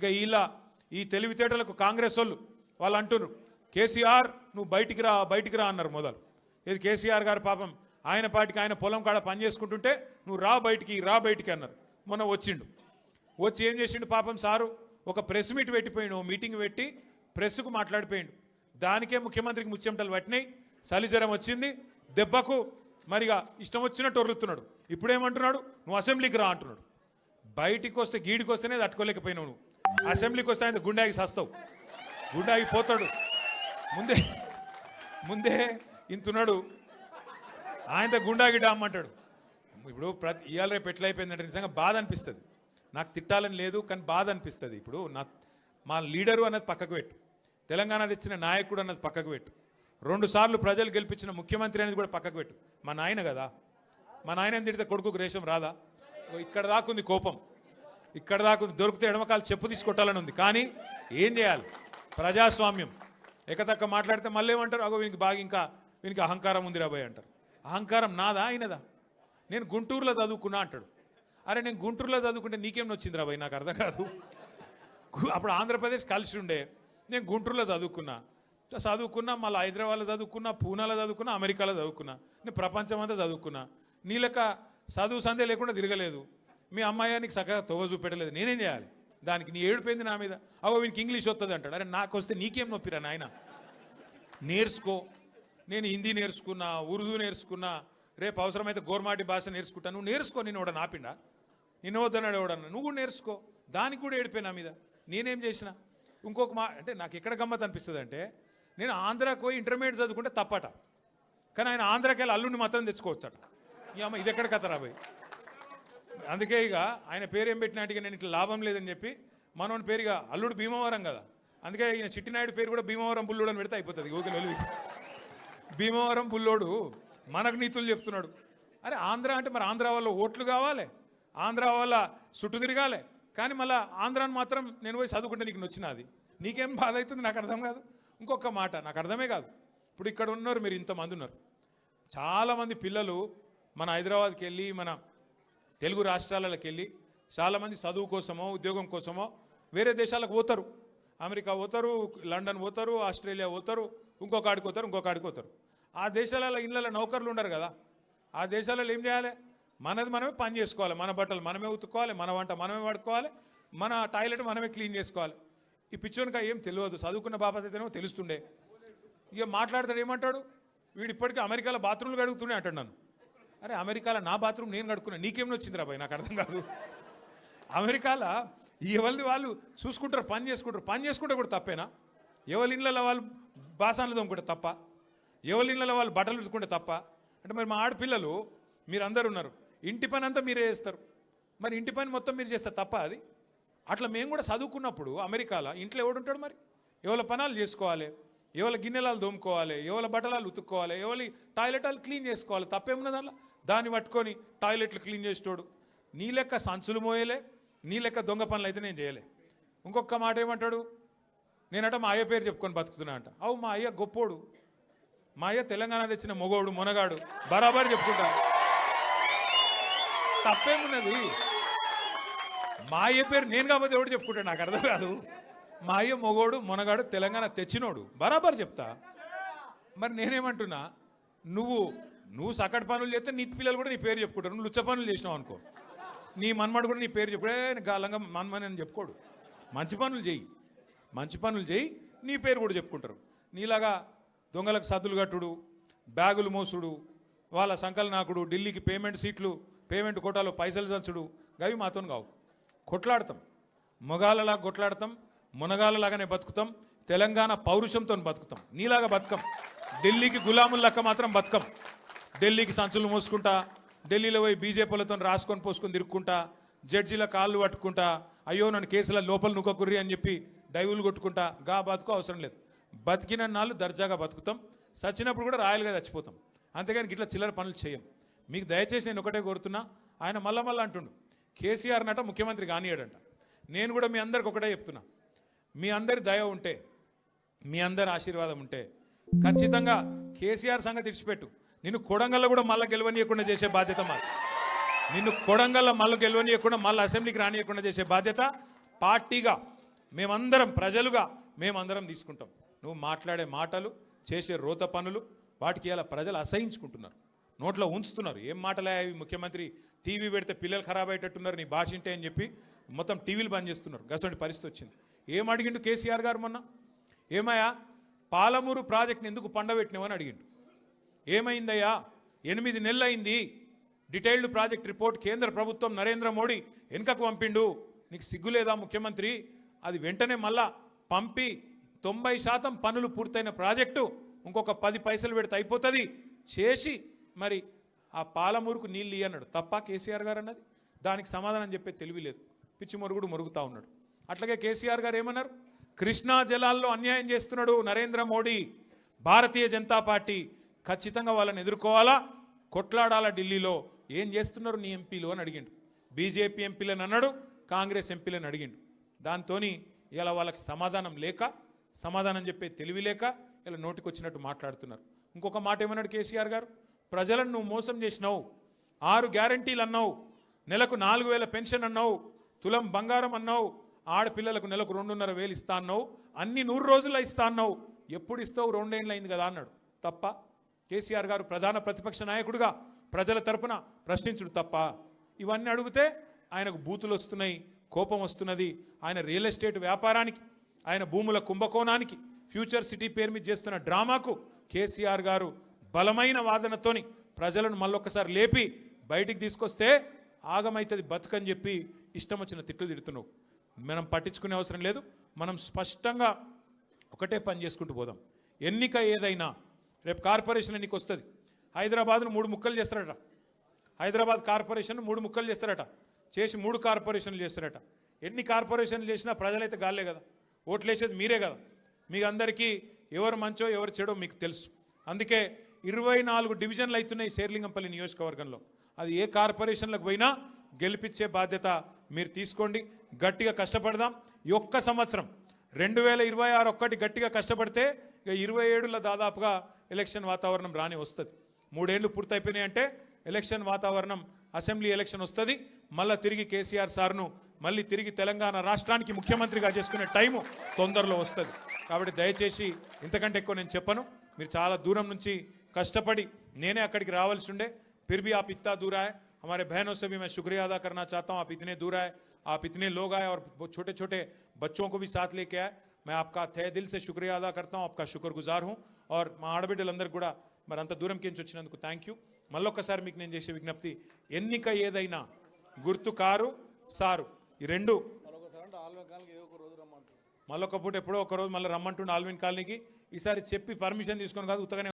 ఇక ఇలా ఈ తెలివితేటలకు కాంగ్రెస్ వాళ్ళు అంటున్నారు కేసీఆర్ నువ్వు బయటికి రా అన్నారు మొదలు. ఇది కేసీఆర్ గారు పాపం ఆయన పాటికి ఆయన పొలం కాడ పని చేసుకుంటుంటే నువ్వు రా బయటికి అన్నారు. మొన్న వచ్చిండు, వచ్చి ఏం చేసిండు పాపం సారు, ఒక ప్రెస్ మీట్ పెట్టిపోయిండు, మీటింగ్ పెట్టి ప్రెస్కు మాట్లాడిపోయిండు. దానికే ముఖ్యమంత్రికి ముచ్చెమటలు పట్టినాయి, చలిజ్వరం వచ్చింది, దెబ్బకు మరిగా ఇష్టం వచ్చినట్టు ఒర్రుతున్నాడు. ఇప్పుడేమంటున్నాడు, నువ్వు అసెంబ్లీకి రా అంటున్నాడు. బయటికి వస్తే గీడికి వస్తేనే తట్టుకోలేకపోయినావు నువ్వు, అసెంబ్లీకి వస్తే ఆయన గుండాకి సస్తావు, గుండాకి పోతాడు. ముందే ఇంతున్నాడు, ఆయనతో గుండాకి డామ్మంటాడు. ఇప్పుడు ఇవాళ రేపు ఎట్లయిపోయిందంటే నిజంగా బాధ అనిపిస్తుంది. నాకు తిట్టాలని లేదు కానీ బాధ అనిపిస్తుంది. ఇప్పుడు మా లీడరు అన్నది పక్కకు పెట్టు, తెలంగాణ తెచ్చిన నాయకుడు అన్నది పక్కకు పెట్టు, 2 సార్లు ప్రజలు గెలిపించిన ముఖ్యమంత్రి అనేది కూడా పక్కకు పెట్టు. మా నాయన కదా, మా నాయన తిడితే కొడుకు రేషం రాదా? ఇక్కడ దాకుంది కోపం, ఇక్కడ దాకుంది. దొరికితే ఎడమకాలు చెప్పు తీసుకొట్టాలని ఉంది. కానీ ఏం చేయాలి, ప్రజాస్వామ్యం. ఎకతక్క మాట్లాడితే మళ్ళీ ఏమంటారు, అగో వీనికి బాగా ఇంకా వీనికి అహంకారం ఉంది రాబోయ్ అంటారు. అహంకారం నాదా ఆయనదా? నేను గుంటూరులో చదువుకున్నా అంటాడు. అరే నేను గుంటూరులో చదువుకుంటే నీకేం వచ్చింది రాబోయ్, నాకు అర్థం కాదు. అప్పుడు ఆంధ్రప్రదేశ్ కలిసి ఉండే, నేను గుంటూరులో చదువుకున్నా మళ్ళీ హైదరాబాద్లో చదువుకున్నా, పూనాలో చదువుకున్నా, అమెరికాలో చదువుకున్నా, నేను ప్రపంచం అంతా చదువుకున్నా. నీ లెక్క చదువు సందే లేకుండా తిరగలేదు. మీ అమ్మాయి నీకు చక్కగా తోవ చూపెట్టలేదు, నేనేం చేయాలి దానికి? నీ ఏడిపోయింది నా మీద. అవో వీనికి ఇంగ్లీష్ వస్తుంది అంటాడు. అరే నాకు వస్తే నీకేం నొప్పిరా నాయన, నేర్చుకో. నేను హిందీ నేర్చుకున్నా, ఉర్దూ నేర్చుకున్నా, రేపు అవసరమైతే గోర్మాటి భాష నేర్చుకుంటా. నువ్వు నేర్చుకో, నేను ఎవడ నాపిండా, నిన్న వద్దన్నాడు ఎవడన్నా, నువ్వు నేర్చుకో. దానికి కూడా ఏడిపోయి నా మీద, నేనేం చేసిన? ఇంకొక అంటే నాకు ఎక్కడ గమ్మత్ అనిపిస్తుంది అంటే, నేను ఆంధ్రాకి పోయి ఇంటర్మీడియట్ చదువుకుంటే తప్పట, కానీ ఆయన ఆంధ్రాకి వెళ్ళి అల్లుడిని మాత్రం తెచ్చుకోవచ్చట. ఈ అమ్మ ఇది ఎక్కడ కథ రాబోయ్. అందుకే ఇక ఆయన పేరు ఏం పెట్టినట్టుగా నేను ఇట్లా లాభం లేదని చెప్పి మనోని పేరుగా అల్లుడు భీమవరం కదా, అందుకే ఈయన చిట్టినాయుడు పేరు కూడా భీమవరం బుల్లోడు అని పెడితే అయిపోతుంది. ఓకే వెలుగు భీమవరం బుల్లోడు మనకు నీతులు చెప్తున్నాడు. అరే ఆంధ్ర అంటే మరి ఆంధ్ర వాళ్ళ ఓట్లు కావాలి, ఆంధ్ర వాళ్ళ చుట్టూ తిరగాలి, కానీ మళ్ళీ ఆంధ్రాని మాత్రం నేను పోయి చదువుకుంటే నీకు నచ్చినది, నీకేం బాధ అవుతుంది నాకు అర్థం కాదు. ఇంకొక మాట నాకు అర్థమే కాదు. ఇప్పుడు ఇక్కడ ఉన్నారు మీరు, ఇంతమంది ఉన్నారు, చాలామంది పిల్లలు మన హైదరాబాద్కి వెళ్ళి మన తెలుగు రాష్ట్రాలకు వెళ్ళి చాలామంది చదువు కోసమో ఉద్యోగం కోసమో వేరే దేశాలకు పోతారు. అమెరికా పోతారు, లండన్ పోతారు, ఆస్ట్రేలియా పోతారు, ఇంకొక ఆడికి పోతారు. ఆ దేశాలలో ఇళ్ళలో నౌకర్లు ఉండరు కదా. ఆ దేశాలలో ఏం చేయాలి, మనది మనమే పని చేసుకోవాలి, మన బట్టలు మనమే ఉతుక్కోవాలి, మన వంట మనమే వాడుకోవాలి, మన టాయిలెట్ మనమే క్లీన్ చేసుకోవాలి. ఈ పిచ్చోనికా ఏం తెలియదు, చదువుకున్న బాపత అయితేనేమో తెలుస్తుండే. ఇక మాట్లాడతాడు ఏమంటాడు, వీడు ఇప్పటికీ అమెరికాలో బాత్రూమ్లు కడుగుతూనే అంటాడు నన్ను. అరే అమెరికాలో నా బాత్రూమ్ నేను కడుక్కున్నా, నీకేమో వచ్చింది రాబాయ్, నాకు అర్థం కాదు. అమెరికాలో ఎవరిది వాళ్ళు చూసుకుంటారు, పని చేసుకుంటే కూడా తప్పేనా? ఎవరి ఇళ్ళలో వాళ్ళు బాసాన్లు తోముకుంటే తప్ప, ఎవరి ఇళ్ళలో వాళ్ళు బట్టలు ఉతుకుంటే తప్ప? అంటే మరి మా ఆడపిల్లలు మీరు అందరు ఉన్నారు, ఇంటి పని అంతా మీరే చేస్తారు, మరి ఇంటి పని మొత్తం మీరు చేస్తారు తప్ప అది? అట్లా మేము కూడా చదువుకున్నప్పుడు అమెరికాలో ఇంట్లో ఎవడుంటాడు మరి? ఎవరి పనాలు చేసుకోవాలి, ఎవరి గిన్నెలాలు దోముకోవాలి, ఎవరి బట్టలాలు ఉతుక్కోవాలి, ఎవరి టాయిలెట్లు క్లీన్ చేసుకోవాలి, తప్పేమున్నది అలా? దాన్ని పట్టుకొని టాయిలెట్లు క్లీన్ చేసేటోడు నీ లెక్క సంచులు మోయలే, నీ లెక్క దొంగ పనులు అయితే నేను చేయలే. ఇంకొక మాట ఏమంటాడు, నేనట మా అయ్య పేరు చెప్పుకొని బతుకుతున్నా అంట. అవు మా అయ్య గొప్పోడు, మా అయ్య తెలంగాణ తెచ్చిన మొగోడు మొనగాడు, బరాబర్ చెప్పుకుంటా, తప్పేమున్నది? మా అయ్య పేరు నేను కాకపోతే ఎవడు చెప్పుకుంటాడు, నాకు అర్థం కాదు. మా అయ్య మొగోడు మొనగాడు తెలంగాణ తెచ్చినోడు, బరాబర్ చెప్తా. మరి నేనేమంటున్నా, నువ్వు సకట్ పనులు చేస్తే నీ పిల్లలు కూడా నీ పేరు చెప్పుకుంటారు. నువ్వు లుచ్చ పనులు చేసినావు అనుకో, నీ మన్మడు కూడా నీ పేరు చెప్పుడే గాలంగా మన్మని అని చెప్పుకోడు. మంచి పనులు చేయి నీ పేరు కూడా చెప్పుకుంటారు. నీలాగా దొంగలకు సద్దులు కట్టుడు, బ్యాగులు మోసుడు, వాళ్ళ సంకల్ నాకుడు, ఢిల్లీకి పేమెంట్ కోటాలో పైసలు చంచుడు, గవి మాతో కావు. కొట్లాడతాం, మొగాళ్ళలాగా కొట్లాడతాం, మునగాళ్ళలాగానే బతుకుతాం, తెలంగాణ పౌరుషంతో బతుకుతాం. నీలాగా బతుకం, ఢిల్లీకి గులాములక్క మాత్రం బతుకం. ఢిల్లీకి సంచులు మోసుకుంటా, ఢిల్లీలో పోయి బీజేపీలతో రాసుకొని పోసుకొని తిరుక్కుంటా, జడ్జీల కాళ్ళు పట్టుకుంటా, అయ్యో నన్ను కేసుల లోపల నుక్కకుర్రి అని చెప్పి డైవులు కొట్టుకుంటా, గా బతుకు అవసరం లేదు. బతికిన నాళ్ళు దర్జాగా బతుకుతాం, చచ్చినప్పుడు కూడా రాయలుగా చచ్చిపోతాం. అంతేగాని ఇట్లా చిల్లర పనులు చేయం. మీకు దయచేసి నేను ఒకటే కోరుతున్నా, ఆయన మళ్ళా అంటుండు కేసీఆర్ నట ముఖ్యమంత్రి కానియాడంట. నేను కూడా మీ అందరికి ఒకటే చెప్తున్నా, మీ అందరి దయ ఉంటే, మీ అందరి ఆశీర్వాదం ఉంటే ఖచ్చితంగా కేసీఆర్ సంగతి ఇడిచిపెట్టు, నిన్ను కొడంగల్లో కూడా మళ్ళీ గెలవనీయకుండా చేసే బాధ్యత మాది. నిన్ను కొడంగల్లో మళ్ళీ గెలవనీయకుండా మళ్ళీ అసెంబ్లీకి రానియకుండా చేసే బాధ్యత పార్టీగా మేమందరం ప్రజలుగా మేమందరం తీసుకుంటాం. నువ్వు మాట్లాడే మాటలు, చేసే రోత పనులు, వాటికి ఇలా ప్రజలు అసహించుకుంటున్నారు, నోట్లో ఉంచుతున్నారు. ఏం మాటలే అవి, ముఖ్యమంత్రి టీవీ పెడితే పిల్లలు ఖరాబ్ అయ్యేటట్టున్నారు నీ భాష ఇంటే అని చెప్పి మొత్తం టీవీలు బంద్ చేస్తున్నారు. గసంటి పరిస్థితి వచ్చింది. ఏం అడిగిండు కేసీఆర్ గారు మొన్న? ఏమయ్యా పాలమూరు ప్రాజెక్ట్ని ఎందుకు పండబెట్టినావని అడిగిండు. ఏమైందయ్యా, 8 నెలలు అయింది, డీటెయిల్డ్ ప్రాజెక్ట్ రిపోర్ట్ కేంద్ర ప్రభుత్వం నరేంద్ర మోడీ వెనుకకు పంపిండు, నీకు సిగ్గులేదా ముఖ్యమంత్రి? అది వెంటనే మళ్ళా పంపి 90% పనులు పూర్తయిన ప్రాజెక్టు ఇంకొక 10 పైసలు పెడితే అయిపోతుంది చేసి మరి ఆ పాలమూరుకు నీళ్ళు అన్నాడు. తప్ప కేసీఆర్ గారు అన్నది? దానికి సమాధానం చెప్పే తెలివి లేదు, పిచ్చి మొరుగుడు మొరుగుతూ ఉన్నాడు. అట్లాగే కేసీఆర్ గారు ఏమన్నారు? కృష్ణా జలాల్లో అన్యాయం చేస్తున్నాడు నరేంద్ర మోడీ, భారతీయ జనతా పార్టీ ఖచ్చితంగా వాళ్ళని ఎదుర్కోవాలా, కొట్లాడాలా ఢిల్లీలో. ఏం చేస్తున్నారు నీ ఎంపీలు అని అడిగిండు. బీజేపీ ఎంపీలను అన్నాడు, కాంగ్రెస్ ఎంపీలను అడిగిండు. దాంతో ఇలా వాళ్ళకి సమాధానం లేక, సమాధానం చెప్పే తెలివి లేక ఇలా నోటికొచ్చినట్టు మాట్లాడుతున్నారు. ఇంకొక మాట ఏమన్నాడు కేసీఆర్ గారు? ప్రజలను నువ్వు మోసం చేసినావు, 6 గ్యారంటీలు అన్నావు, నెలకు 4,000 పెన్షన్ అన్నావు, తులం బంగారం అన్నావు, ఆడపిల్లలకు నెలకు 2,500 ఇస్తా అన్నావు, అన్ని 100 రోజుల్లో ఇస్తా అన్నావు, ఎప్పుడు ఇస్తావు? 2 ఏళ్ళు అయింది కదా అన్నాడు. తప్ప కేసీఆర్ గారు ప్రధాన ప్రతిపక్ష నాయకుడిగా ప్రజల తరపున ప్రశ్నించుడు తప్ప? ఇవన్నీ అడిగితే ఆయనకు బూతులు వస్తున్నాయి, కోపం వస్తున్నది. ఆయన రియల్ ఎస్టేట్ వ్యాపారానికి, ఆయన భూముల కుంభకోణానికి, ఫ్యూచర్ సిటీ పేరు మీద చేస్తున్న డ్రామాకు కేసీఆర్ గారు బలమైన వాదనతోని ప్రజలను మళ్ళొక్కసారి లేపి బయటికి తీసుకొస్తే ఆగమైతుంది బతుకని చెప్పి ఇష్టం వచ్చిన తిట్లు తిడుతున్నావు. మనం పట్టించుకునే అవసరం లేదు. మనం స్పష్టంగా ఒకటే పని చేసుకుంటూ పోదాం. ఎన్నిక ఏదైనా రేపు కార్పొరేషన్ ఎన్నిక వస్తుంది. హైదరాబాద్ను 3 ముక్కలు చేస్తారట. హైదరాబాద్ కార్పొరేషన్ 3 ముక్కలు చేస్తారట. చేసి 3 కార్పొరేషన్లు చేస్తారట. ఎన్ని కార్పొరేషన్లు చేసినా ప్రజలైతే గాలే కదా, ఓట్లు వేసేది మీరే కదా. మీకు అందరికీ ఎవరు మంచో ఎవరు చెడో మీకు తెలుసు. అందుకే 24 డివిజన్లు అవుతున్నాయి శేర్లింగంపల్లి నియోజకవర్గంలో. అది ఏ కార్పొరేషన్లకు పోయినా గెలిపించే బాధ్యత మీరు తీసుకోండి. గట్టిగా కష్టపడదాం. ఈ ఒక్క సంవత్సరం 2026 ఒక్కటి గట్టిగా కష్టపడితే ఇక 27లో దాదాపుగా ఎలక్షన్ వాతావరణం రాని వస్తుంది. 3 ఏళ్ళు పూర్తయిపోయినాయి అంటే ఎలక్షన్ వాతావరణం, అసెంబ్లీ ఎలక్షన్ వస్తుంది. మళ్ళీ తిరిగి కేసీఆర్ సార్ను మళ్ళీ తిరిగి తెలంగాణ రాష్ట్రానికి ముఖ్యమంత్రిగా చేసుకునే టైము తొందరలో వస్తుంది. కాబట్టి దయచేసి ఇంతకంటే ఎక్కువ నేను చెప్పను. మీరు చాలా దూరం నుంచి కష్టపడి నేనే అక్కడికి రావాల్సి ఉండే, फिर भी आप इतना दूर आए. हमारे बहनों से भी मैं शुक्रिया अदा करना चाहता हूँ. आप इतने दूर आए, आप इतने लोग आए और छोटे छोटे बच्चों को भी साथ लेके आए. मैं आपका तहे दिल से शुक्रिया अदा करता हूँ, आपका शुक्रगुजार हूँ. और మా ఆడబిడ్డలందరూ కూడా మరి అంత దూరం కించి వచ్చినందుకు థ్యాంక్ యూ. మళ్ళొక్కసారి మీకు నేను చేసే విజ్ఞప్తి, ఎన్నిక ఏదైనా గుర్తు కారు సారు, ఈ రెండు మళ్ళొక పూట ఎప్పుడో ఒక రోజు మళ్ళీ రమ్మంటుండే ఆల్విన్ కాలనీకి. ఈసారి చెప్పి పర్మిషన్ తీసుకొని కాదు, ఉత్తగానే